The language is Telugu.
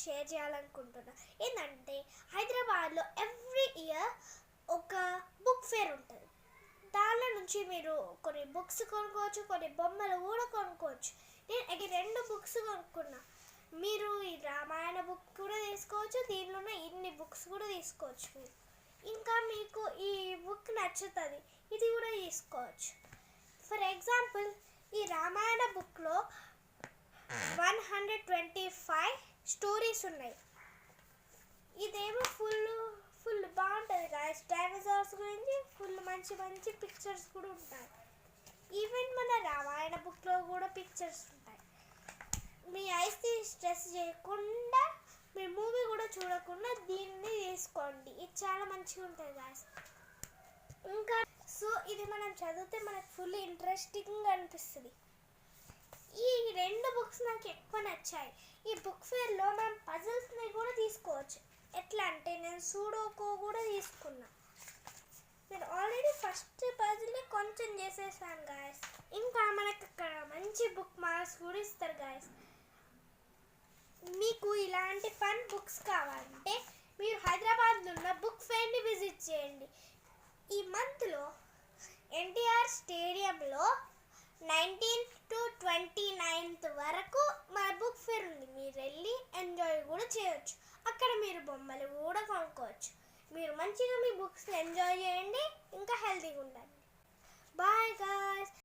షేర్ చేయాలనుకుంటున్నా. ఏంటంటే హైదరాబాద్లో ఎవ్రీ ఇయర్ ఒక బుక్ ఫేర్ ఉంటుంది. దానిలో నుంచి మీరు కొన్ని బుక్స్ కొనుక్కోవచ్చు, కొన్ని బొమ్మలు కూడా కొనుక్కోవచ్చు. నేను 2 బుక్స్ కొనుక్కున్నా. మీరు ఈ రామాయణ బుక్ కూడా తీసుకోవచ్చు, దీనిలో ఉన్న ఇన్ని బుక్స్ కూడా తీసుకోవచ్చు మీరు. ఇంకా మీకు ఈ బుక్ నచ్చుతుంది, ఇది కూడా తీసుకోవచ్చు. ఫర్ ఎగ్జాంపుల్, ఈ రామాయణ బుక్లో 125 స్టోరీస్ ఉన్నాయి. ఇదేమో ఫుల్ బాగుంటుంది గాయస్. డైనోసార్స్ గురించి ఫుల్ మంచి మంచి పిక్చర్స్ కూడా ఉంటాయి. ఈవెన్ మన రామాయణ బుక్లో కూడా పిక్చర్స్ ఉంటాయి. మీ ఐస్ని స్ట్రెస్ చేయకుండా, మీరు మూవీ కూడా చూడకుండా దీన్ని తీసుకోండి. ఇది చాలా మంచిగా ఉంటుంది గాయస్. ఇంకా ఇది మనం చదివితే మనకు ఫుల్ ఇంట్రెస్టింగ్గా అనిపిస్తుంది. ఈ 2 బుక్స్ నాకు ఎక్కువ నచ్చాయి. ఈ బుక్ ఫేర్లో మనం పజిల్స్ని కూడా తీసుకోవచ్చు. ఎట్లా అంటే నేను సూడోకో కూడా తీసుకున్నా. నేను ఆల్రెడీ ఫస్ట్ పజిల్ని కొంచెం చేసేసాను గాయస్. ఇంకా మనకు అక్కడ మంచి బుక్ మార్క్స్ కూడా ఇస్తారు గాయస్. మీకు ఇలాంటి ఫన్ బుక్స్ కావాలంటే మీరు హైదరాబాద్లో ఉన్న బుక్ ఫేర్ని విజిట్ చేయండి. ఈ మంత్లో ఎన్టీఆర్ స్టేడియంలో 19th to 29th వరకు మన బుక్ ఫేర్ ఉంది. మీరు వెళ్ళి ఎంజాయ్ కూడా చేయొచ్చు. అక్కడ మీరు బొమ్మలు కూడా కొనుక్కోవచ్చు. మీరు మంచిగా మీ బుక్స్ని ఎంజాయ్ చేయండి, ఇంకా హెల్తీగా ఉండండి. Bye guys.